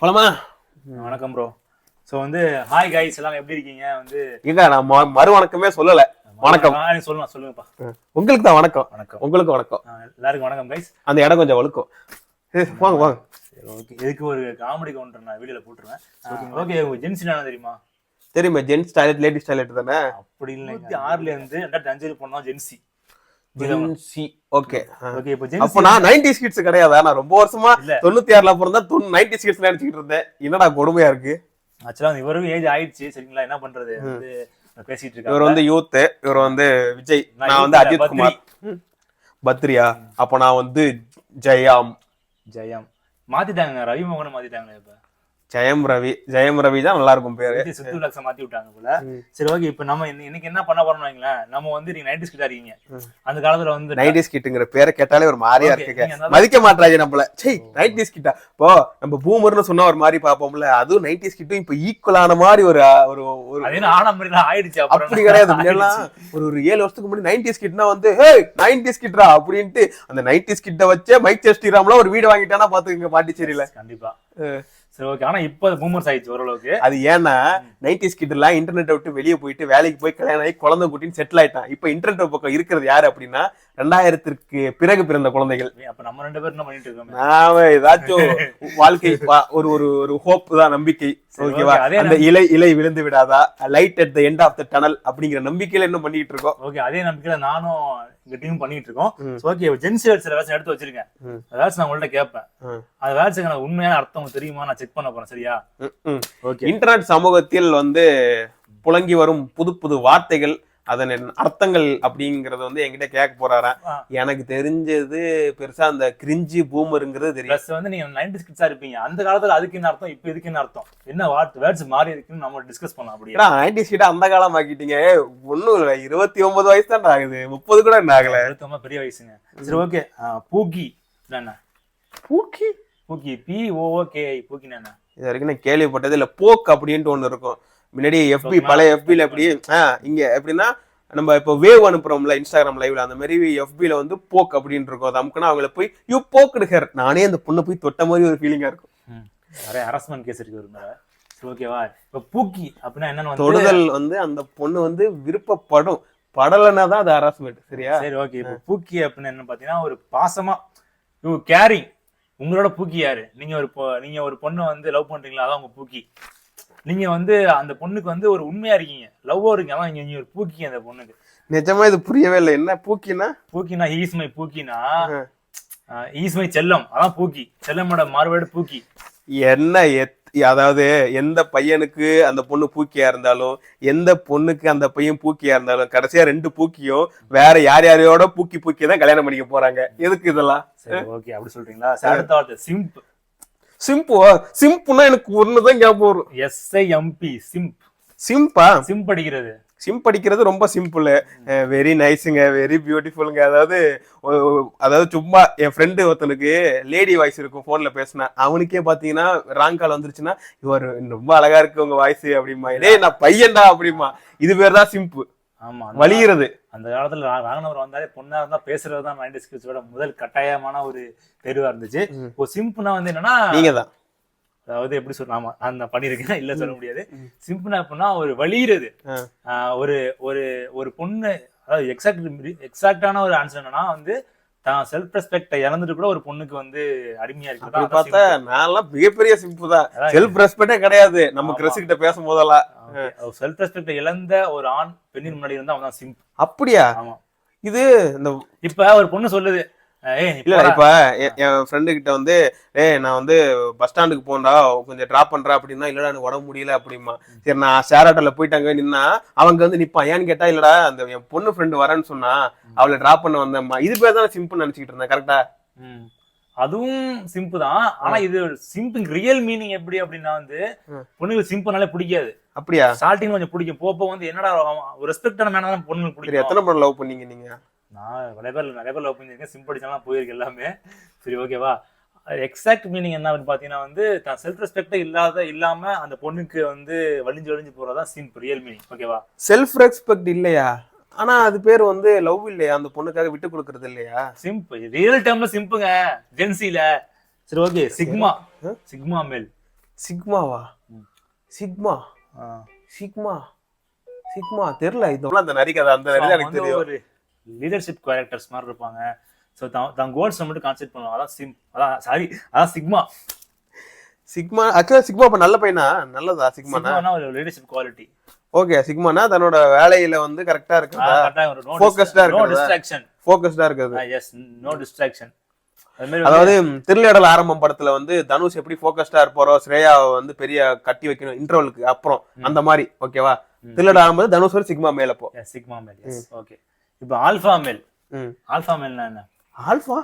போலாமா? வணக்கம் bro. So வந்து ஹாய் கைஸ், எல்லாம் எப்படி இருக்கீங்க? வந்து இல்ல, நான் மறு வணக்கமே சொல்லல. வணக்கம் சொல்லலாம், சொல்லுங்கப்பா. உங்களுக்கு தான் வணக்கம். வணக்கம். உங்களுக்கு வணக்கம். எல்லாருக்கும் வணக்கம் கைஸ். அந்த இடம் கொஞ்சம் வழுக்கும். வாங்க வாங்க. சரி, ஓகே. இதுக்கு ஒரு காமெடி கவுண்டர் நான் வீடியோல போட்டுருவேன். ஓகே. உங்க ஜென்ஸ் என்ன தெரியுமா? தெரியுமா? ஜென்ஸ் டாய்லெட், லேடிஸ் டாய்லெட் தானே? அப்படி இல்லை. 2006ல இருந்து 2005 போனோம் ஜென்சி. ஜென்சி. Okay okay. இப்போ ஜென்சி அப்ப நான் 90s கிட்ஸ் கிடையாதா? நான் ரொம்ப வருஷமா 96ல பிறந்தா 90s கிட்ஸ் நினைச்சிட்டு இருந்தேன். என்னடா கொடுமையா இருக்கு. ஆக்சுவலா இவருக்கு ஏஜ் ஆயிடுச்சு. சரிங்களா, என்ன பண்றது? வந்து பேசிட்டு இருக்காங்க. இவர் வந்து யூத், இவர் வந்து விஜய், நான் வந்து அஜித் குமார். பத்ரியா. அப்ப நான் வந்து ஜெயம் மாத்திட்டாங்க. ரவி மோகனை மாத்திட்டாங்க. இப்ப ஜெயம் ரவி தான் நல்லா இருக்கும் பேரு. சித்து மாத்தி விட்டாங்க போல. சரி, ஓகே. இப்ப நம்ம இன்னைக்கு என்ன பண்ண போறோம் வைங்களேன். நம்ம வந்து நீங்க 90s கிட்ட இருக்கீங்க. அந்த காலத்துல வந்து 90s கிட்ங்கிற பேரை கேட்டாலே ஒரு மாதிரியா இருக்கு. மதிக்க மாட்டாங்க நம்மள. சே, 90s கிட்டா இப்போ நம்ம பூமர்னு சொன்னா ஒரு மாதிரி பாப்போம்ல. அதுவும் 90s கிட்டும் இப்ப ஈக்குவலான மாதிரி ஒரு ஆயிடுச்சு. அப்படி கிடையாது. ஒரு 7 வருஷத்துக்கு முன்னாடி 90s கிட்னா வந்து 90s கிட்ரா அப்படின்ட்டு அந்த 90s கிட்ட வச்சே மைக் ஸ்ரீராம்ல ஒரு வீடு வாங்கிட்டானா பாத்துக்கங்க பாண்டிச்சேரியில. கண்டிப்பா. சரி, ஓகே. ஆனா இப்ப பூமர்ஸ் ஆயிடுச்சு ஓரளவுக்கு. அது ஏன்னா 90s கிட் எல்லாம் இன்டர்நெட்டை விட்டு வெளியே போயிட்டு வேலைக்கு போய் கல்யாணம் ஆகி குழந்தை குட்டின்னு செட்டில் ஆயிட்டான். இப்ப இன்டர்நெட் பக்கம் இருக்கிறது யாரு அப்படின்னா 2000க்கு பிறகு பிறந்த குழந்தைகள். அப்ப நம்ம 2 பேரும் என்ன பண்ணிட்டு இருக்கோம்? நாம ஏதாச்சும் வாழ்க்கை ஒரு ஹோப் தான், நம்பிக்கை. ஓகேவா? அந்த இலை விழுந்து விடாதா, light at the end of the tunnel அப்படிங்கிற நம்பிக்கையில என்ன பண்ணிட்டு இருக்கோம். ஓகே, அதே நம்பிக்கையில நானும் எங்க டீம் பண்ணிட்டு இருக்கோம். ஓகே, ஜென்சி வேர்ட்ஸ் ஏதாச்சும் எடுத்து வச்சிருக்கேன். ஏதாச்சும் நான் உங்கள்ட்ட கேட்பேன். அது வேர்ட்ஸ்க்கு எனக்கு உண்மையான அர்த்தம் தெரியுமா நான் செக் பண்ண போறேன். சரியா? ஓகே. இன்டர்நெட் சமூகத்தில் வந்து புழங்கி வரும் புது புது வார்த்தைகள், அதன் அர்த்தங்கள் அப்படிங்கறது வந்து என்கிட்ட கேட்க போறாராம். எனக்கு தெரிஞ்சது பெருசா அந்த கிரிஞ்சி பூமருங்கிறது தெரியும். பிளஸ் வந்து நீங்க 90s கிட்ஸா இருப்பீங்க. அந்த காலத்துல அதுக்கு என்ன அர்த்தம், இப்ப இதுக்கு என்ன அர்த்தம், என்ன வேர்ட்ஸ் மாறி இருக்குன்னு நம்ம டிஸ்கஸ் பண்ணலாம். அப்படியே 90s கிட்ட அந்த காலம் ஆக்கிட்டீங்க. ஒண்ணும் இல்ல, 29 வயசு தான் ஆகுது, 30 கூட என்ன ஆகல. 29 பெரிய வயசுங்க. சரி, ஓகே. பூக்கி என்ன? பூக்கி POOKI பூக்கினா என்ன? இது வரைக்கும் நான் கேள்விப்பட்டது இல்ல. போக் அப்படின்ட்டு ஒண்ணு இருக்கும். முன்னாடி FB, பழைய FBல எப்படி இங்க எப்படின்னா நம்ம இப்போ வேவ் அனுப்புறோம்ல இன்ஸ்டாகிராம் லைவ்ல, அந்த மாதிரி FBல வந்து போக் அப்படின்னு இருக்கும். அது அமுக்குனா அவங்கள போய் யூ போக்டு ஹேர், நானே அந்த பொண்ணை போய் தொட்ட மாதிரி ஒரு ஃபீலிங்கா இருக்கும். நிறைய ஹராஸ்மென்ட் கேஸ் இருக்கு ஒரு மேல. ஓகேவா? இப்போ பூக்கி அப்படின்னா என்னன்னு தொடுதல் வந்து அந்த பொண்ணு வந்து விருப்பப்படும், படலைன்னா தான் அது ஹராஸ்மெண்ட். சரியா? சரி, ஓகே. இப்போ பூக்கி அப்படின்னு என்ன பாத்தீங்கன்னா ஒரு பாசமா யூ கேரிங். உங்களோட பூக்கி யாரு? நீங்க ஒரு பொண்ணு வந்து லவ் பண்றீங்களா, அதான் உங்க பூக்கி. நீங்க வந்து அந்த பொண்ணுக்கு வந்து ஒரு உண்மையா இருக்கீங்க, லவ்வா இருக்கீங்க, அதான் நீங்க ஒரு பூக்கி அந்த பொண்ணுக்கு. நிஜமா இது புரியவே இல்லை. என்ன பூக்கினா ஈஸ் மை பூக்கினா ஈஸ் மை செல்லம், அதான் பூக்கி. செல்லமோட மாறுவேடு பூக்கி. என்ன அதாவது எந்த பையனுக்கு அந்த பொண்ணு பூக்கியா இருந்தாலும், எந்த பொண்ணுக்கு அந்த பையன் பூக்கியா இருந்தாலும், கடைசியா 2 பூக்கியும் வேற யாரையோட பூக்கி தான் கல்யாணம் பண்ணிக்க போறாங்க. எதுக்கு இதெல்லாம்? சரி, ஓகே. அப்படி சொல்றீங்களா? அடுத்த வார்த்தை சிம்புனா எனக்கு ஒண்ணுதான் ஞாபகம் வரும். SIMP சிம்ப் அடிக்கிறது. சிம் படிக்கிறது ரொம்ப சிம்பிள். வெரி நைஸுங்க, வெரி பியூட்டிஃபுல்லுங்க. அதாவது சும்மா என் ஃப்ரெண்டு ஒருத்தனுக்கு லேடி வாய்ஸ் இருக்கும், போன்ல பேசினா அவனுக்கே பாத்தீங்கன்னா ராங் கால் வந்துருச்சுன்னா, இவர் ரொம்ப அழகா இருக்கு உங்க வாய்ஸ் அப்படிமா, டேய் நான் பையன்டா அப்படிமா. இது பேர் தான் சிம்பு. ஆமா, வலிகிறது. அந்த காலத்துல வாங்கினவர் வந்தாலே பொண்ணா இருந்தா பேசுறதுதான் 90s கிட்ஸோட முதல் கட்டாயமான ஒரு தெருவா இருந்துச்சு. இப்போ சிம்புனா வந்து என்னன்னா நீங்க தான், அதாவது எப்படி சொல்லலாமா, நான் பண்ணிருக்கேன், இல்ல சொல்ல முடியாது. சிம்பிளா அப்படின்னா ஒரு வலிகிறது. ஒரு பொண்ணு, அதாவது எக்ஸாக்டான ஒரு ஆன்சர் என்னன்னா வந்து தான் செல்ஃப் ரெஸ்பெக்ட் இழந்துட்டு கூட ஒரு பொண்ணுக்கு வந்து அடிமையா இருக்கு. பார்த்தா நான் மிகப்பெரிய சிம்பு தான். செல்ஃப் ரெஸ்பெக்டே கிடையாது நம்ம கிறிஸ் கிட்ட பேசும் போதெல்லாம். செல்ஃப் ரெஸ்பெக்ட் இழந்த ஒரு ஆண் பெண்ணின் முன்னாடி இருந்தா அவன் தான் சிம்பு. அப்படியா? ஆமா. இது இப்ப ஒரு பொண்ணு சொல்லுது, இல்ல இப்ப என் ஃப்ரெண்டு கிட்ட வந்து நான் வந்து பஸ் ஸ்டாண்டுக்கு போண்டா கொஞ்சம் டிராப் பண்றா அப்படின்னா, இல்லடா எனக்கு உடம்பு முடியல அப்படிமா. சரி, நான் ஷேர் ஆட்டோல போயிட்டாங்க நின்னா அவங்க வந்து நிப்பான். ஏன்னு கேட்டா, இல்லடா அந்த என் பொண்ணு ஃப்ரெண்டு வரேன்னு சொன்னா அவளை டிராப் பண்ண வந்தேம்மா. இது பேர் தான் சிம்பிள் நினைச்சுக்கிட்டு இருந்தேன். கரெக்டா? அதுவும் சிம்பு தான். ஆனா இது சிம்பிள் ரியல் மீனிங் எப்படி அப்படின்னா வந்து பொண்ணுங்களுக்கு சிம்பிள்னாலே பிடிக்காது. அப்படியா? ஸ்டார்டிங் கொஞ்சம் பிடிக்கும், போப்போ வந்து என்னடா ஒரு ரெஸ்பெக்டான மேனா தான் பொண்ணுங்களுக்கு பிடிக்கும். எத்தனை பொண்ணு லவ் பண்ணீங்க நீங்க? நான் நிறைய பேர் லவ் பண்ணிருக்கேன். சிம்பிள் அடிச்சாலாம் போயிருக்கு எல்லாமே. சரி, ஓகேவா? எக்ஸாக்ட் மீனிங் என்ன அப்படின்னு பாத்தீங்கன்னா வந்து தான் செல்ஃப் ரெஸ்பெக்டே இல்லாம அந்த பொண்ணுக்கு வந்து வலிஞ்சு போறதா சிம்பிள் ரியல் மீனிங். ஓகேவா? செல்ஃப் ரெஸ்பெக்ட் இல்லையா? ஆனா அது பேர் வந்து லவ் இல்லையா? அந்த பொண்ணுக்காக விட்டு கொடுக்கறது இல்லையா? சிம்பிள் ரியல் டைம்ல சிம்பிங்க ஜென்சில. சரி, ஓகே. சிக்மா மேல் சிக்மாவா? ம். சிக்மா ஆ. சிக்மா சிக்மா தெரியல. இதெல்லாம் அந்த நரி கதை, அந்த So, நரி அவங்க எனக்கு வந்து தெரியும். ஒரு லீடர்ஷிப் கேரக்டர்ஸ் மாதிரி இருப்பாங்க. ஸோ தான் கோல்ஸ் மட்டும் கான்சென்ட்ரேட் பண்ணுவாங்க. அதான் சிக்மா. சிக்மா ஆக்சுவலா சிக்மா அப்ப நல்ல பையனா? நல்லதா சிக்மானா? சிக்மானா ஒரு லீடர்ஷிப் குவாலிட்டி. ஓகே, சிக்மானா தன்னோட வேலையில வந்து கரெக்டா இருக்கிறதா, ஃபோக்கஸ்டா நோ இருக்கிறதா, டிஸ்ட்ராக்ஷன். ஃபோக்கஸ்டா இருக்கிறது. Yes, no distraction. அது மாதிரி அதாவது திருவிளையாடல் ஆரம்பம் படத்துல வந்து தனுஷ் எப்படி ஃபோக்கஸ்டா இருப்பாரோ, ஸ்ரேயாவை வந்து பெரிய கட்டி வைக்கணும் இன்டர்வலுக்கு அப்புறம், அந்த மாதிரி. ஓகேவா? திருவிளையாடல் ஆரம்பம் தனுஷ் ஒரு சிக்மா மேல போ. சிக்மா மேல். Yes, okay. இப்போ ஆல்பா மேல். ஆல்பா மேல்னா என்ன? ஆல்பா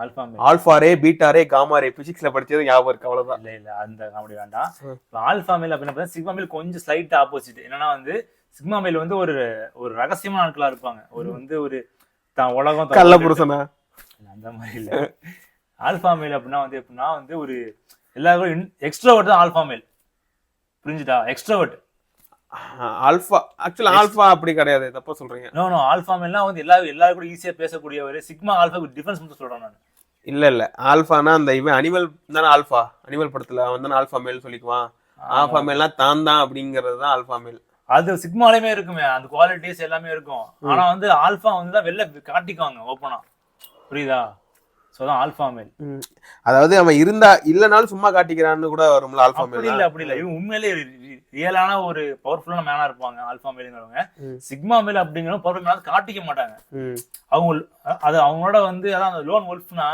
ஆல்பா மேல் alpha ray, beta ray, gamma ray. பிசிக்ஸ்ல படிச்சது ஞாபகம் இருக்கு, அவ்வளவுதான். இல்ல அந்த காமெடி வேண்டாம். இப்போ ஆல்பா மேல் அப்படின்னா சிக்மா மேல் கொஞ்சம் ஸ்லைட் ஆப்போசிட். என்னன்னா வந்து சிக்மா மேல் வந்து ஒரு ஒரு ரகசியமான ஆட்களா இருப்பாங்க. ஒரு வந்து ஒரு தான் உலகம் கள்ள புருஷனா அந்த மாதிரி இல்ல. ஆல்பா மேல் அப்படின்னா வந்து எப்படின்னா வந்து ஒரு எல்லாரும் எக்ஸ்ட்ரோவர்ட் தான் ஆல்பா மேல். புரிஞ்சுதா? எக்ஸ்ட்ரோவர்ட். ஆல்பா ஆக்சுவலா ஆல்பா அப்படி கிடையாது, தப்பா சொல்றீங்க. நோ ஆல்பா மேல்னா வந்து எல்லாரும் கூட ஈஸியா பேசக்கூடியவர். சிக்மா ஆல்பா டிஃபரன்ஸ் மட்டும் சொல்றேன் நான். இல்ல ஆல்பானா அந்த இவன் அனிமல் தானே. ஆல்பா அனிமல் படத்துல அவன் தானே ஆல்பா மேல் சொல்லிக்குவான். ஆல்பா மேல்னா தான் அப்படிங்கிறது தான் ஆல்பா மேல். அது சிக்மாலையுமே இருக்குமே, அந்த குவாலிட்டிஸ் எல்லாமே இருக்கும். ஆனா வந்து ஆல்பா வந்து தான் வெளில காட்டிக்குவாங்க ஓப்பனா. புரியுதா? சோதான் ஆல்பா மேல். அதாவது அவன் இருந்தா இல்லனாலும் சும்மா காட்டிக்கிறான்னு கூட வரும்ல ஆல்பா மேல். அப்படி இல்ல இவன் உண்மையிலேயே ரியலான ஒரு பவர்ஃபுல்லான மேனா இருப்பாங்க ஆல்பா மேல்ங்கிறவங்க. சிக்மா மேல் அப்படிங்கிறவங்க பவர்ஃபுல் மேனா காட்டிக்க மாட்டாங்க. அவங்க அது அவங்களோட வந்து அதான் அந்த லோன் wolfனா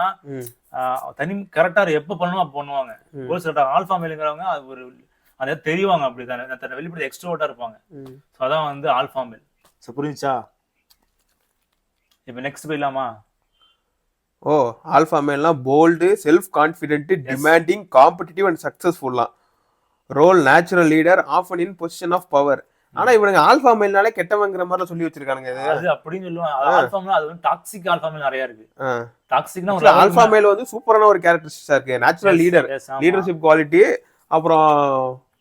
தனி கரெக்டா எப்ப பண்ணணும் அப்ப பண்ணுவாங்க. கோல்ஸ் கரெக்டா. ஆல்பா மேல்ங்கிறவங்க அது ஒரு அதை தெரிவாங்க, அப்படித்தானே தன்னை வெளிப்படுத்த எக்ஸ்ட்ரோவர்ட்டா இருப்பாங்க. ஸோ அதான் வந்து ஆல்பா மேல். ஸோ புரிஞ்சுச்சா? இப்போ நெக்ஸ்ட் போயிடலாமா? ஓ, ஆல்பா மேல்னா bold, self confident, demanding, competitive and சக்சஸ்ஃபுல்லா. Role natural leader, often in position of power. ஆனா இவனுங்க ஆல்பா மேல்னாலே கெட்டவங்கிற மாதிரி சொல்லி வச்சிருக்கானுங்க. அது அப்படின்னு சொல்லுவாங்க. ஆல்பா மேல் அது வந்து டாக்ஸிக் ஆல்பா மேல் நிறைய இருக்கு. டாக்ஸிக்னா ஒரு ஆல்பா மேல் வந்து சூப்பரான ஒரு கேரக்டரிஸ்டிக்ஸா இருக்கு. நேச்சுரல் லீடர், லீடர்ஷிப் குவாலிட்டி, அப்புறம்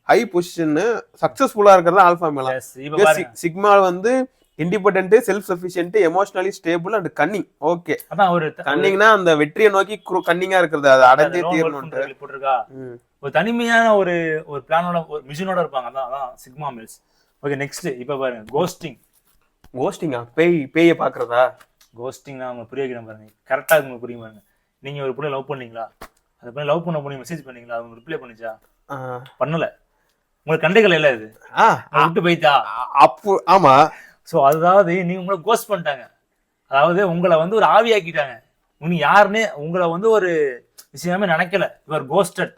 ஹை பொசிஷன், சக்சஸ்ஃபுல்லா இருக்கிறது ஆல்பா மேல். சிக்மா வந்து independent, self sufficient, emotionally stable and Canning. Okay, அதான் ஒரு கன்னிங்னா அந்த வெற்றியை நோக்கி கன்னிங்கா இருக்கிறது, அது அடைஞ்சே தீரணும். ஒரு தனிமையான ஒரு ஒரு பிளானோட ஒரு மிஷனோட இருப்பாங்க. அதான் சிக்மா மேல்ஸ். ஓகே, நெக்ஸ்ட் இப்ப பாருங்க கோஸ்டிங். கோஸ்டிங்கா? பேய பாக்குறதா? கோஸ்டிங் நான் உங்களுக்கு புரிய வைக்கிறேன் பாருங்க, கரெக்டா உங்களுக்கு புரியும் பாருங்க. நீங்க ஒரு பொண்ணை லவ் பண்ணீங்களா? அந்த பொண்ணை லவ் பண்ண பொண்ணு மெசேஜ் பண்ணீங்களா? அவங்க ரிப்ளை பண்ணிச்சா? பண்ணல. உங்களுக்கு கண்டுக்கல இல்ல, இது விட்டு போயிட்டா அப்போ. ஆமா. சோ அதாவது நீங்க உங்களை கோஸ்ட் பண்ணிட்டாங்க. அதாவது உங்களை வந்து ஒரு ஆவியாக்கிட்டாங்க. நீங்க யாருன்னு உங்களை வந்து ஒரு விஷயமே நினைக்கல. Your ghosted.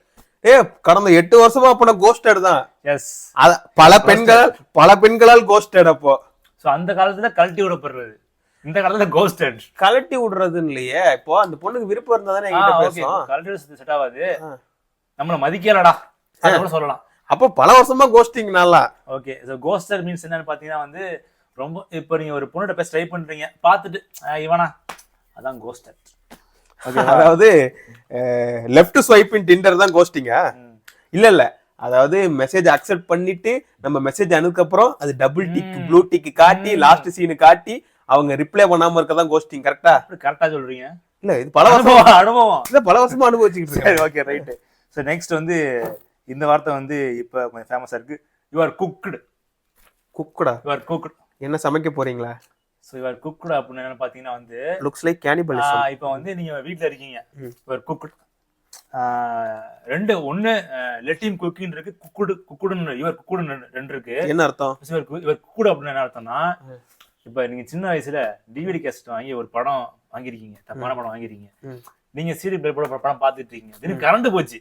கடந்த 8 வருஷமா அப்ப கோஸ்டட் தான். எஸ், பல பெண்களால் கோஸ்டட். அப்போ சோ அந்த காலத்துல கழட்டி விடப்படுறது, இந்த காலத்துல கோஸ்டட். கழட்டி விடுறதுன்னு இல்லையே. இப்போ அந்த பொண்ணுக்கு விருப்பம் இருந்தா தானே என்கிட்ட பேசும். கழட்டி செட் ஆகாது, நம்மள மதிக்கலடா கூட சொல்லலாம். அப்போ பல வருஷமா கோஸ்டிங் நல்லா. ஓகே, சோ கோஸ்டட் மீன்ஸ் என்னன்னு பாத்தீங்கன்னா வந்து ரொம்ப இப்போ நீங்க ஒரு பொண்ணோட பேச ட்ரை பண்றீங்க, பார்த்துட்டு இவனா, அதான் கோஸ்டட். அதாவது லெஃப்ட் ஸ்வைப் இன் டிண்டர் தான் கோஸ்டிங்கா? இல்ல அதாவது மெசேஜ் அக்செப்ட் பண்ணிட்டு நம்ம மெசேஜ் அனுப்புக்கு அப்புறம் அது டபுள் டிக், ப்ளூ டிக் காட்டி லாஸ்ட் சீன் காட்டி அவங்க ரிப்ளை பண்ணாம இருக்கதான் கோஸ்டிங். கரெக்டா சொல்றீங்க? இல்ல இது பல வருஷம் அனுபவம். இல்ல பல வருஷமா அனுபவிச்சுக்கிட்டு இருக்கேன். Okay, right. சோ நெக்ஸ்ட் வந்து இந்த வார்த்தை வந்து இப்ப கொஞ்சம் ஃபேமஸா இருக்கு. You are cooked. குக்டா? You are cooked. என்ன சமைக்க போறீங்களா? சோ யூ ஆர் குக்டு அப்படின்னு என்ன பாத்தீங்கன்னா வந்து லுக்ஸ் லைக் கேனிபலிசம். இப்போ வந்து நீங்க வீட்ல இருக்கீங்க, யூ ஆர் குக்டு. ரெண்டு ஒண்ணு லெட் ஹிம் குக்கிங் இருக்கு, குக்குடுன்னு யூ ஆர் குக்குடுன்னு ரெண்டு இருக்கு. என்ன அர்த்தம்? யுவர் குக்குடு அப்படின்னு என்ன அர்த்தம்னா, இப்ப நீங்க சின்ன வயசுல டிவிடி கேசட் வாங்கி ஒரு படம் வாங்கிருக்கீங்க, தப்பான படம் வாங்கிருக்கீங்க. நீங்க சிடி பிளே போட படம் பாத்துட்டு இருக்கீங்க, திடீர்னு கரண்ட் போச்சு.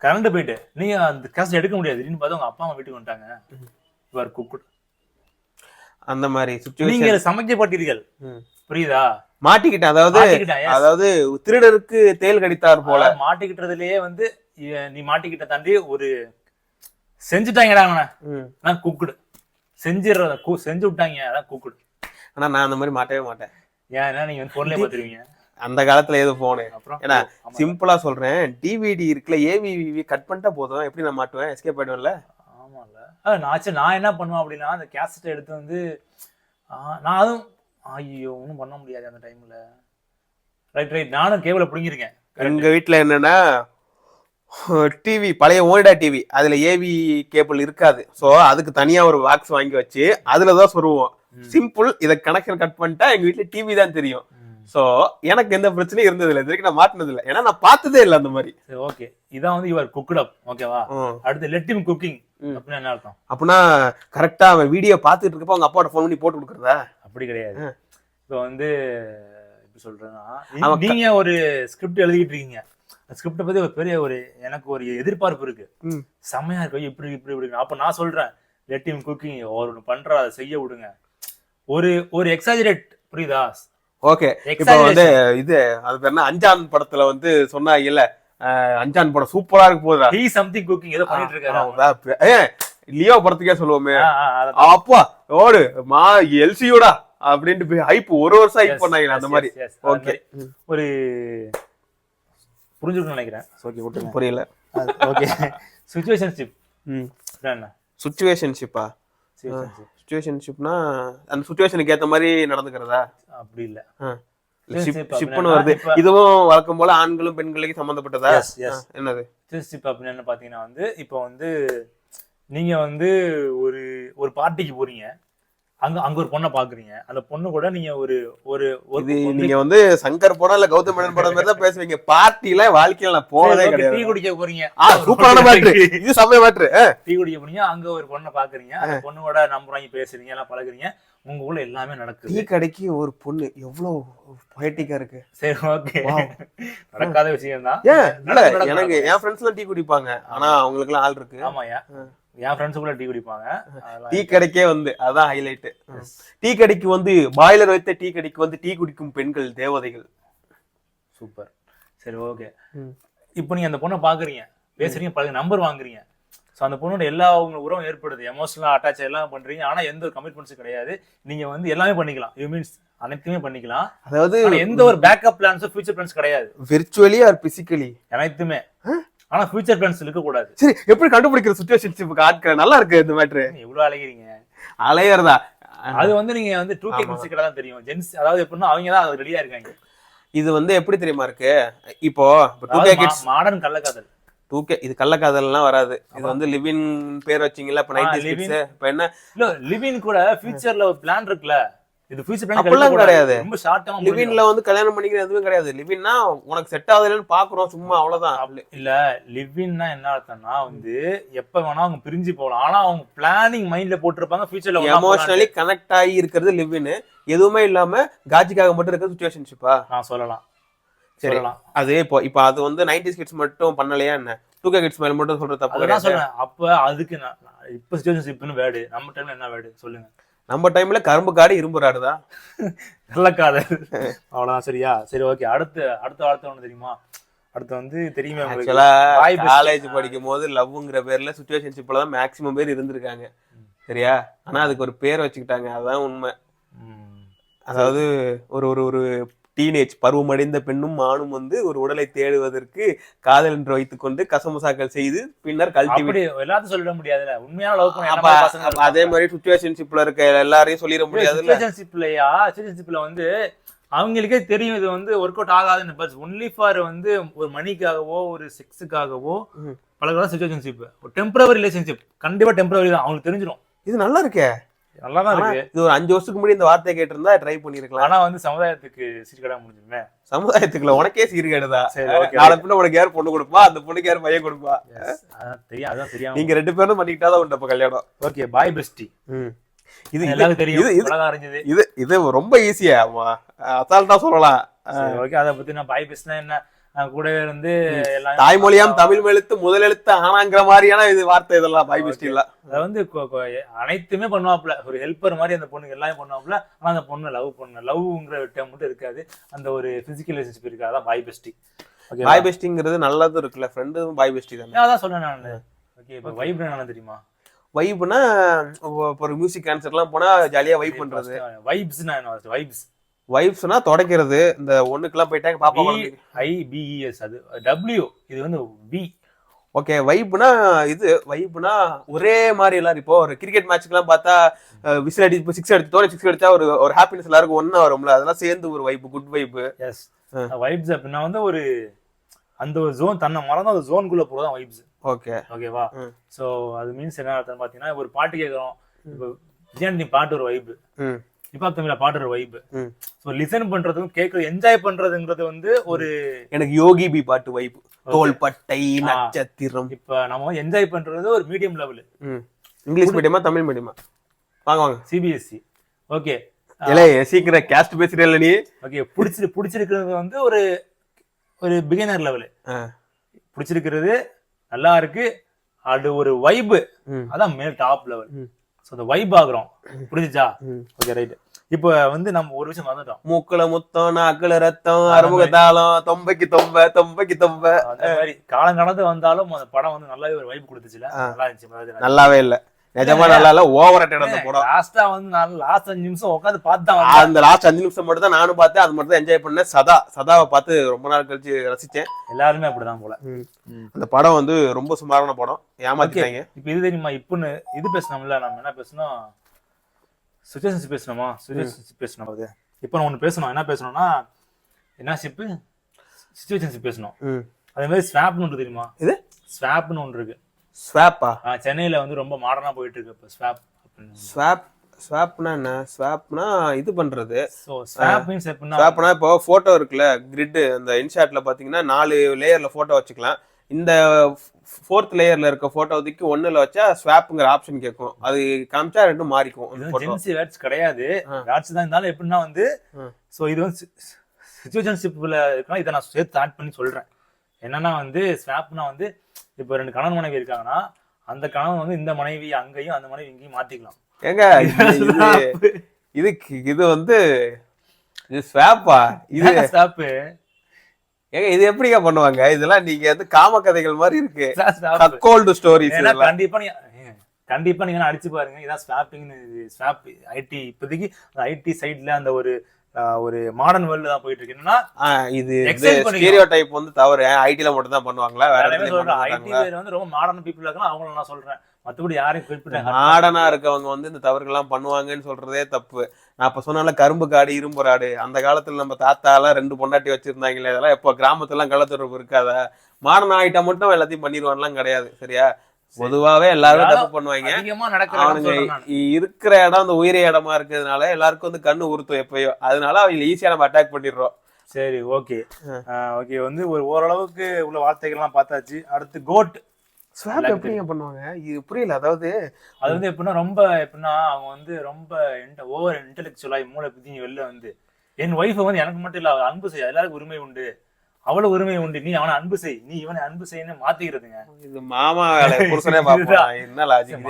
கரண்ட் போயிட்டு நீங்க அந்த கேசட் எடுக்க முடியாது. திடீர்னு பார்த்தா உங்க அப்பா அம்மா வீட்டுக்கு வந்துட்டாங்க, யூ ஆர் குக்டு. அந்த மாதிரி சிச்சுவேஷன் நீங்க சமைக்கப்பட்டீர்கள். புரியுதா? மாட்டிக்கிட்டேன். அதாவது திருடருக்கு தேல் கடித்தார் போல மாட்டிக்கிட்டதுலயே வந்து நீ மாட்டிக்கிட்ட தாண்டி ஒரு செஞ்சுட்டாங்கடா நான் குக்குடு, செஞ்சு விட்டாங்க, அதான் குக்குடு. ஆனா நான் அந்த மாதிரி மாட்டவே மாட்டேன். ஏன்னா நீங்க வந்து போன்லயே பாத்துருவீங்க. அந்த காலத்துல எது போனு. ஏன்னா சிம்பிளா சொல்றேன், டிவிடி இருக்குல்ல, ஏவிவி கட் பண்ணிட்டா போதும். எப்படி நான் மாட்டுவேன்? எஸ்கேப் ஆயிடுவேன்ல. நான் என்ன பண்ணுவேன் அப்படின்னா, அந்த கேசட்டை எடுத்து வந்து நான் அதுவும் ஐயோ ஒன்றும் பண்ண முடியாது அந்த டைம்ல. ரைட் நானும் கேபிள பிடிங்கிருக்கேன். எங்க வீட்டுல என்னன்னா டிவி பழைய ஓனிடா டிவி அதுல ஏவி கேபிள் இருக்காது. சோ அதுக்கு தனியா ஒரு பாக்ஸ் வாங்கி வச்சு அதுலதான் சொருவோம். சிம்பிள். இதை கனெக்ஷன் கட் பண்ணிட்டா எங்க வீட்டுல டிவி தான் தெரியும். சோ எனக்கு எந்த பிரச்சனையும் இருந்தது இல்ல, இது வரைக்கும் நான் மாட்டினது இல்லை, ஏன்னா நான் பார்த்ததே இல்லை அந்த மாதிரி. ஓகே, இதான் வந்து யுவர் குக்ட் அப். ஓகேவா, அடுத்து லெட் ஹிம் குக்கிங் அப்படின்னா என்ன அர்த்தம்? அப்படின்னா கரெக்டா அவன் வீடியோ பாத்துட்டு இருக்கப்ப அவங்க அப்பாவோட போன் பண்ணி போட்டு கொடுக்குறதா? அப்படி கிடையாது. இப்போ வந்து எப்படி சொல்றேன்னா, நீங்க ஒரு ஸ்கிரிப்ட் எழுதிட்டு இருக்கீங்க, ஸ்கிரிப்ட பத்தி ஒரு பெரிய எனக்கு ஒரு எதிர்பார்ப்பு இருக்கு, செம்மையா இருக்கு, இப்படி இப்படி இப்படி. அப்ப நான் சொல்றேன் லெட் ஹிம் குக்கிங், ஒன்னு பண்ற அதை செய்ய விடுங்க, ஒரு எக்ஸாஜரேட், புரியுதா? ஓகே. இப்போ வந்து இது அது பேர் என்ன, அஞ்சான் படத்துல வந்து சொன்னாங்கல்ல, அஞ்சான் படம் சூப்பரா இருக்கு போதா, ஹி சம்திங் குக்கிங் ஏதோ பண்ணிட்டு இருக்காரு. லியோ படத்துக்கே சொல்லுவோமே, அப்பா ஓடு மா எல்சியோடா அப்படின்ட்டு ஹைப் ஒரு வருஷம் ஹைப் பண்ணாங்க அந்த மாதிரி. ஓகே, ஒரு புரிஞ்சுக்கணும்னு நினைக்கிறேன். ஓகே, புரியல. ஓகே, சிச்சுவேஷன்ஷிப் என்ன? சிச்சுவேஷன்ஷிப்பா? சிச்சுவேஷன்ஷிப்னா அந்த சிச்சுவேஷனுக்கு ஏத்த மாதிரி நடந்துக்கிறதா? அப்படி இல்ல, ஷிப்னு வருது. இதுவும் வழக்கம் போல ஆண்களும் பெண்களுக்கு சம்பந்தப்பட்டதா? என்னது சிச்சுவேஷன்ஷிப் அப்படின்னு என்ன பாத்தீங்கன்னா வந்து, இப்போ வந்து நீங்க வந்து ஒரு பார்ட்டிக்கு போறீங்க, அங்க ஒரு பொண்ணை பாக்குறீங்க, அந்த பொண்ணு கூட நீங்க நீங்க வந்து சங்கர் படம் இல்ல கௌதம் மேனன் படம் மாதிரி தான் பேசுவீங்க. பார்ட்டில வாழ்க்கையில நான் போறதே கிடையாது. டீ குடிக்க போறீங்க, சூப்பரான மேட்ரு, இது செம்ம மேட்ரு. டீ குடிக்க போறீங்க, அங்க ஒரு பொண்ணை பாக்குறீங்க, அந்த பொண்ணு கூட நம்பர் வாங்கி பேசுறீங்க, எல்லாம் பழகுறீங்க, உங்க ஊர்ல எல்லாமே நடக்குது. டீ கடைக்கு ஒரு பொண்ணு எவ்வளவு பொயட்டிக்கா இருக்கு. சரி, ஓகே, நடக்காத விஷயம் தான். எனக்கு என் ஃப்ரெண்ட்ஸ் எல்லாம் டீ குடிப்பாங்க, ஆனா அவங்களுக்கு எல்லாம் ஆள் இருக்கு. ஆமாயா, என் ஃப்ரெண்ட்ஸ் கூட டீ குடிப்பாங்க. டீ கடைக்கே வந்து அதான் ஹைலைட். டீ கடைக்கு வந்து பாய்லர் வைத்த டீ கடைக்கு வந்து டீ குடிக்கும் பெண்கள் தேவதைகள். சூப்பர். சரி, ஓகே. இப்போ நீங்க அந்த பொண்ணை பாக்குறீங்க, பேசுறீங்க, பழகு, நம்பர் வாங்குறீங்க. ஸோ அந்த பொண்ணோட எல்லா உறவும் ஏற்படுது, எமோஷனலா அட்டாச் எல்லாம் பண்றீங்க, ஆனா எந்த ஒரு கமிட்மெண்ட்ஸும் கிடையாது. நீங்க வந்து எல்லாமே பண்ணிக்கலாம், யூ மீன்ஸ் அனைத்துமே பண்ணிக்கலாம். அதாவது எந்த ஒரு பேக்கப் பிளான்ஸோ ஃபியூச்சர் பிளான்ஸ் கிடையாது. விர்ச்சுவலி ஆர் பிசிக்கலி அனைத்துமே. ஆனா ஃபியூச்சர் பிளான்ஸ் இருக்க கூடாது. சரி, எப்படி கண்டுபிடிக்கிற சிச்சுவேஷன்ஷிப் ஆட்கள்? நல்லா இருக்கு இந்த மேட்ரு. எவ்வளவு அலைகிறீங்க? அலையறதா? அது வந்து நீங்க வந்து 2K கிட்ஸ் கிட்ட தான் தெரியும். ஜென்ஸ் அதாவது எப்படின்னா அவங்க தான் அது ரெடியா இருக்காங்க. இது வந்து எப்படி தெரியுமா இருக்கு, இப்போ 2K கிட்ஸ் மாடர்ன் கள்ளக்காதல். 2K இது கள்ளக்காதல்லாம் வராது. இது வந்து லிவின் பேர் வச்சீங்கல்ல, இப்ப 90s கிட்ஸ். இப்ப என்ன இல்ல, லிவின் கூட ஃபியூச்சர்ல ஒரு பிளான் இருக்குல்ல, இது ஃபியூச்சர் பிளான் அப்பலாம் கிடையாது. ரொம்ப ஷார்ட்டா லிவின்ல வந்து கல்யாணம் பண்ணிக்கிறது எதுவும் கிடையாது. லிவின்னா உனக்கு செட் ஆகுதுன்னு பாக்குறோம், சும்மா அவ்வளவுதான். இல்ல, லிவின்னா என்ன அர்த்தம்னா வந்து எப்ப வேணா அவங்க பிரிஞ்சு போகலாம், ஆனா அவங்க பிளானிங் மைண்ட்ல போட்டிருப்பாங்க ஃபியூச்சர்ல எமோஷனலி கனெக்ட் ஆகி இருக்கிறது லிவின். எதுவுமே இல்லாம காஜிக்காக மட்டும் இருக்கிறது சிச்சுவேஷன்ஷிப்பா நான் சொல்லலாம். சரி, அது இப்போ அது வந்து 90s கிட்ஸ் மட்டும் பண்ணலையா என்ன, 2K கிட்ஸ் மேல மட்டும் சொல்ற தப்பு கிடையாது. சொல்றேன். அப்ப அதுக்கு இப்ப சிச்சுவேஷன்ஷிப்னு வேர்டு, நம்ம டைம்ல என்ன வேர்டு சொல்லுங்க? நம்ம டைம்ல கரும்பு காடு இரும்பு ராடுதா, கள்ளக்காதல், அவ்வளவுதான். சரியா? சரி, ஓகே. அடுத்த வார்த்தை ஒண்ணு தெரியுமா? அடுத்து வந்து தெரியுமே, காலேஜ் படிக்கும் போது லவ்ங்கிற பேர்ல சிச்சுவேஷன்ஷிப்ல தான் மேக்சிமம் பேர் இருந்திருக்காங்க. சரியா? ஆனா அதுக்கு ஒரு பேர் வச்சுக்கிட்டாங்க, அதுதான் உண்மை. அதாவது ஒரு டீனேஜ் பருவமடைந்த பெண்ணும் ஆணும் வந்து ஒரு உடலை தேடுவதற்கு காதல் என்று வைத்துக் கொண்டு கசமுசாக்கள் செய்து பின்னர் கல்டிவேட். எல்லாத்தையும் சொல்லிட முடியாதுல, உண்மையான லவ் பண்ண அதே மாதிரி சிச்சுவேஷன்ஷிப்ல இருக்க எல்லாரையும் சொல்லிட முடியாது. சிச்சுவேஷன்ஷிப்ல வந்து அவங்களுக்கே தெரியும் இது வந்து ஒர்க் அவுட் ஆகாதுன்னு. பட் ஒன்லி ஃபார் வந்து ஒரு மணிக்காகவோ ஒரு செக்ஸுக்காகவோ பழகலாம் சிச்சுவேஷன்ஷிப். ஒரு டெம்பரவரி ரிலேஷன்ஷிப் கண்டிப்பா டெம்பரவரி தான், அவங்களுக்கு தெரிஞ்சிடும். இது நல்லா இருக்கே, நல்லாதான் இருக்கு. இது ஒரு 5 வருஷத்துக்கு முன்னாடி இந்த வார்த்தையை கேட்டிருந்தா ட்ரை பண்ணிருக்கலாம். ஆனா வந்து சமுதாயத்துக்கு சீர்கேடா முடிஞ்சுமே. சமுதாயத்துக்குல உனக்கே சீர்கேடுதா? நாளை பின்ன உனக்கு யார் பொண்ணு கொடுப்பா, அந்த பொண்ணுக்கு யார் பையன் கொடுப்பா? அதான் தெரியும். நீங்க 2 பேரும் பண்ணிக்கிட்டாதான் உண்டு அப்ப கல்யாணம். Okay, boy bestie. இது எல்லாரும் தெரியும். இது ரொம்ப ஈஸியா அசால்ட்டா சொல்லலாம். ஓகே, அத பத்தி நான் பாய் பெஸ்ட்னா என்ன, கூட இருந்து தாய்மொழியாம் தமிழ் எழுத்து முதல் எழுத்து ஆனாங்கிற மாதிரியான இது வார்த்தை இதெல்லாம் பாய் பெஸ்டி இல்ல. அத வந்து அனைத்துமே பண்ணுவாப்ல, ஒரு ஹெல்ப்பர் மாதிரி அந்த பொண்ணுக்கு எல்லாமே பண்ணுவாப்ல. ஆனா அந்த பொண்ணு லவ்ங்கிற டேர்ம் மட்டும் இருக்காது, அந்த ஒரு பிசிக்கல் ரிலேஷன்ஷிப் இருக்காது. அதான் பாய் பெஸ்டி. பாய் பெஸ்டிங்கிறது நல்லதும் இருக்குல்ல, ஃப்ரெண்டும் பாய் பெஸ்டி தானே. அதான் சொன்னேன் நான். ஓகே, இப்போ வைப் என்ன தெரியுமா? வைப்னா ஒரு மியூசிக் கான்சர்ட்லாம் போனா ஜாலியா வைப் பண்றது. வைப்ஸ்னா என்ன? வைப்ஸ்னா தொடக்கிறது. இந்த ஒண்ணுக்குலாம் போயிட்டாங்க பாப்பா IBES, அது W, இது வந்து V. ஓகே, வைப்னா வைப்னா ஒரே மாதிரி எல்லாரும் இப்போ ஒரு கிரிக்கெட் மேட்ச்க்குலாம் பார்த்தா விசில் அடி 6 அடிச்சோட 6 அடிச்சா ஒரு ஹாப்பினஸ் எல்லாருக்கும் ஒண்ணா வரும்ல, அதெல்லாம் சேர்ந்து ஒரு vibe, good vibe. Yes, vibes அப்படின்னா வந்து ஒரு அந்த ஒரு ஜோன் தன்னை மறந்து அந்த ஜோனுக்குள்ள போறதான் வைப்ஸ். ஓகே ஓகேவா? சோ அது மீன்ஸ் என்ன அர்த்தம் பாத்தீங்கன்னா, ஒரு பாட்டு கேட்கறோம், இப்போ விஜயாண்டி பாட்டு ஒரு வைப், ஹிப்ஹாப் தமிழ பாட்டு ஒரு வைப். சோ லிசன் பண்றதுக்கும் கேட்கறது என்ஜாய் பண்றதுங்கிறது வந்து ஒரு எனக்கு யோகி பி பாட்டு வைப், தோள்பட்டை நட்சத்திரம். இப்ப நம்ம என்ஜாய் பண்றது ஒரு மீடியம் லெவல். இங்கிலீஷ் மீடியமா தமிழ் மீடியமா? வாங்க வாங்க. சிபிஎஸ்சி. ஓகே இல்ல சீக்கிரம் கேஸ்ட் பேசுறீல்ல நீ. ஓகே பிடிச்சிருக்கிறது வந்து ஒரு ஒரு பிகினர் லெவல். பிடிச்சிருக்கிறது நல்லா இருக்கு, அது ஒரு வைப், அதான் மேல் டாப் லெவல். சோ அந்த வைப் ஆகுறோம். புரிஞ்சுச்சா? Okay right. இப்ப வந்து நம்ம ஒரு விஷயம் வந்துட்டோம். மூக்குல முத்தம், நாக்குல ரத்தம், அறுமுகத்தாளம், தொம்பைக்கு தொம்ப, தொம்பைக்கு தொம்ப. அதே மாதிரி காலம் கடந்து வந்தாலும் அந்த படம் வந்து நல்லாவே ஒரு வைப் கொடுத்துச்சுல. நல்லா இருந்துச்சு. நல்லாவே இல்ல, நிஜமா நல்லா இல்ல, ஓவர் ரேட்டட் அந்த படம். லாஸ்டா வந்து நான் லாஸ்ட் 5 நிமிஷம் உட்கார்ந்து பார்த்தேன். அந்த லாஸ்ட் 5 நிமிஷம் மட்டும் தான் நானும் பார்த்தேன். அது மட்டும் தான் என்ஜாய் பண்ணேன். சதாவை பார்த்து ரொம்ப நாள் கழிச்சு ரசிச்சேன். எல்லாருமே அப்படிதான் போல. அந்த படம் வந்து ரொம்ப சுமாரான படம், ஏமாத்திட்டாங்க. இப்ப இது தெரியுமா, இப்பன்னு இது பேசணும்ல, நம்ம என்ன பேசணும், சுச்சுவேஷன்ஷிப் பேசணுமா? சுச்சுவேஷன்ஷிப் பேசணும். அது இப்போ ஒண்ணு பேசணும். என்ன பேசணும்னா, என்ன ஷிப், சுச்சுவேஷன்ஷிப் பேசணும். அதே மாதிரி ஸ்வாப்னு ஒன்று தெரியுமா? இது ஸ்வாப்னு ஒன்று இருக்கு. ஸ்வாப்பா? சென்னையில வந்து ரொம்ப மாடர்னா போயிட்டு இருக்கு இப்ப ஸ்வாப். ஸ்வாப்னா என்ன? ஸ்வாப்னா இது பண்றது. சோ ஸ்வாப் மீன்ஸ் எப்படின்னா, ஸ்வாப்னா இப்போ போட்டோ இருக்குல்ல, கிரிட், அந்த இன்ஷாட்ல பாத்தீங்கன்னா 4 லேயர்ல போட்டோ வச்சுக்கலாம். இந்த 4th லேயர்ல இருக்க போட்டோ ஒதுக்கி 1ல வச்சா ஸ்வாப்ங்கிற ஆப்ஷன் கேட்கும். அது காமிச்சா ரெண்டும் மாறிக்கும். ஜென்சி வேர்ட்ஸ் கிடையாது, வேர்ட்ஸ் தான். இருந்தாலும் எப்படின்னா வந்து, சோ இது வந்து சிச்சுவேஷன்ஷிப்ல இருக்குன்னா இதை நான் சேர்த்து ஆட் பண்ணி சொல்றேன். என்னன்னா வந்து ஸ்வாப்னா வந்து, இப்போ 2 கணவன் மனைவி இருக்காங்கன்னா, அந்த கணவன் வந்து இந்த மனைவி அங்கேயும் அந்த மனைவி இங்கேயும் மாத்திக்கலாம். ஏங்க இது வந்து இது ஸ்வாப்பா? இது ஸ்வாப் ஏங்க, இது எப்படிங்க பண்ணுவாங்க? இதெல்லாம் நீங்க வந்து காம கதைகள் மாதிரி இருக்கு. Gold stories. கண்டிப்பா நீங்க அடிச்சு பாருங்க. இதான் ஸ்வாப்பிங். ஸ்வாப் ஐடி இப்போதைக்கு ஐடி சைட்ல அந்த ஒரு மாடர்ன் வேர்ல்ட் தான் போயிட்டு இருக்கு. என்னன்னா இது ஸ்டீரியோடைப் வந்து தவறு. ஐடில மட்டும் தான் பண்ணுவாங்களா? வேற ஐடி பேர் வந்து ரொம்ப மாடர்ன் பீப்புள் இருக்காங்க, அவங்கள நான் சொல்றேன். மத்தபடி யாரையும் குறிப்பிட்ட மாடர்னா இருக்கவங்க வந்து இந்த தவறுகள் எல்லாம் பண்ணுவாங்கன்னு சொல்றதே தப்பு. நான் இப்ப சொன்னால கரும்பு காடு இரும்பு ராடு. அந்த காலத்துல நம்ம தாத்தாலாம் 2 பொண்டாட்டி வச்சிருந்தாங்களே, அதெல்லாம் இப்போ கிராமத்துல எல்லாம் கள்ளத்தொடர்பு இருக்காதா? மாடர்ன் ஆயிட்டா மட்டும் எல்லாத்தையும் பண்ணிடுவான்லாம் கிடையாது. சரியா? பொதுவாவே எல்லாரும் தப்பு பண்ணுவாங்க. இருக்கிற இடம் அந்த உயிரை இடமா இருக்கிறதுனால எல்லாருக்கும் வந்து கண்ணு உறுத்தும் எப்பயோ. அதனால அவங்க ஈஸியா நம்ம அட்டாக் பண்ணிடுறோம். சரி, ஓகே ஓகே. வந்து ஒரு ஓரளவுக்கு உள்ள வார்த்தைகள் எல்லாம் பார்த்தாச்சு. அடுத்து கோட் ஸ்வாப் எப்படிங்க பண்ணுவாங்க? இது புரியல. அதாவது அது வந்து எப்படின்னா, ரொம்ப எப்படின்னா அவங்க வந்து ரொம்ப ஓவர் இன்டெலெக்சுவலா மூளை புத்தி வெளில வந்து, என் ஒய்ஃபை வந்து எனக்கு மட்டும் இல்ல அன்பு செய்ய எல்லாருக்கும் உரிமை உண்டு, அவ்வளவு உரிமை உண்டு, நீ அவனை அன்பு செய், நீ இவனை அன்பு செய்யன்னு மாத்திக்கிறதுங்க. இது மாமா வேலை. புருஷனே பாப்பா. என்ன லாஜிக்?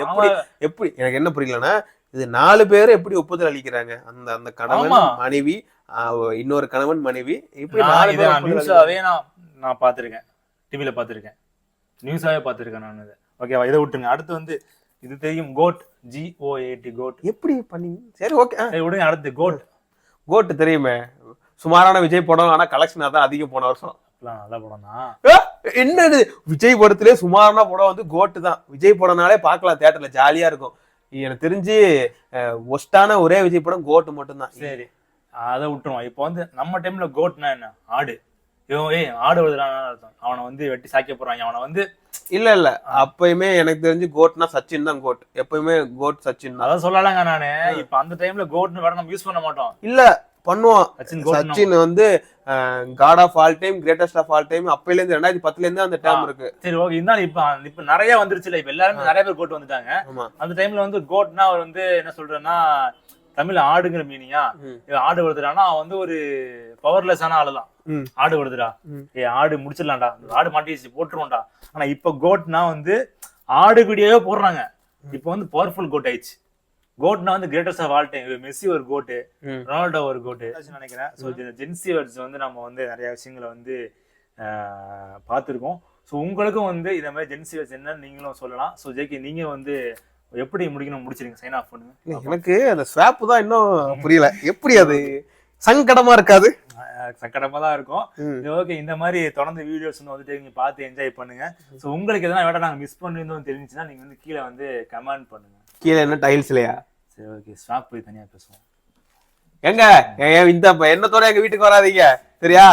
எப்படி எனக்கு என்ன புரியலன்னா, இது 4 பேரும் எப்படி ஒப்புதல் அளிக்கிறாங்க? அந்த கணவன் மனைவி, இன்னொரு கணவன் மனைவி, இப்படி 4 பேர் நியூஸாவே நான் பாத்திருக்கேன், டிவில பாத்திருக்கேன், நியூஸாவே பாத்திருக்கேன் நான். இது ஓகேவா? இதை விட்டுருங்க. அடுத்து வந்து இது தெரியும், கோட், GOAT, கோட். எப்படி பண்ணி? சரி ஓகே விடுங்க. அடுத்து கோட் தெரியுமே, சுமாரான விஜய் படம். ஆனா கலெக்ஷன் தான் அதிகம் போன வருஷம். நல்ல படம் தான். என்னது விஜய் படத்திலே சுமாரான படம் வந்து கோட்டு தான். விஜய் படம்னாலே பார்க்கலாம் தியேட்டர்ல, ஜாலியா இருக்கும். எனக்கு தெரிஞ்சு ஒஸ்டான ஒரே விஜய் படம் கோட்டு மட்டும்தான். சரி, அதை விட்டுருவோம். இப்போ வந்து நம்ம டைம்ல கோட்னா என்ன? ஆடு. ஆடு வருதுறான், அவனை வந்து வெட்டி சாய்க்க போறாங்க. அவனை வந்து இல்ல அப்பயுமே எனக்கு தெரிஞ்சு கோட்னா சச்சின் தான் கோட். எப்பயுமே கோட் சச்சின். அதான் சொல்லலாங்க நானு. இப்ப அந்த டைம்ல கோட்னு வேற நம்ம யூஸ் பண்ண மாட்டோம். இல்ல பண்ணுவோம். சச்சின் வந்து god of all time, greatest of all time. அப்பையில இருந்து 2010ல இருந்து அந்த டேர்ம் இருக்கு. சரி ஓகே. இருந்தாலும் இப்ப நிறைய வந்துருச்சுல, இப்ப எல்லாருமே நிறைய பேர் கோட் வந்துட்டாங்க. அந்த டைம்ல வந்து கோட்னா அவர் வந்து என்ன சொல்றேன்னா, தமிழ்ல ஆடுங்கிற மீனிங்கா, ஆடு வருதுடானா அவன் வந்து ஒரு பவர்லெஸ் ஆன ஆளுதான். ஆடு வருதுடா, ஆடு முடிச்சிடலாம்டா, ஆடு மாட்டிச்சு போட்டுருவோம்டா. ஆனா இப்ப கோட்னா வந்து ஆடு வீடியோவே போடுறாங்க. இப்ப வந்து பவர்ஃபுல் கோட் ஆயிடுச்சு. கோட்னா வந்து greatest of all time. Messi ஒரு கோட்டு, ரொனால்டோ ஒரு கோட்டு நினைக்கிறேன். ஸோ ஜென்சி வேர்ட்ஸ் வந்து நம்ம வந்து நிறைய விஷயங்களை வந்து பார்த்துருக்கோம். ஸோ உங்களுக்கும் வந்து இந்த மாதிரி ஜென்சி வேர்ட்ஸ் என்னன்னு நீங்களும் சொல்லலாம். ஸோ ஜேகே, நீங்க வந்து எப்படி முடிக்கணும் முடிச்சிருங்க, சைன் ஆஃப் பண்ணுங்க. எனக்கு அந்த ஸ்வாப் தான் இன்னும் புரியல. எப்படி அது சங்கடமா இருக்காது? சங்கடமா தான் இருக்கும். ஓகே, இந்த மாதிரி தொடர்ந்து வீடியோஸ் வந்துட்டு நீங்க பார்த்து என்ஜாய் பண்ணுங்க. ஸோ உங்களுக்கு எதனா வேட நாங்க மிஸ் பண்ணிருந்தோம் தெரிஞ்சுன்னா நீங்க வந்து கீழே வந்து கமெண்ட் பண்ணுங்க. கீழே என்ன டைல்ஸ் இல்லையா? சரி ஓகே, ஸ்வாப் போய் தனியா பேசுவோம். எங்க இந்த எண்ணத்தோட எங்க வீட்டுக்கு வராதீங்க, சரியா?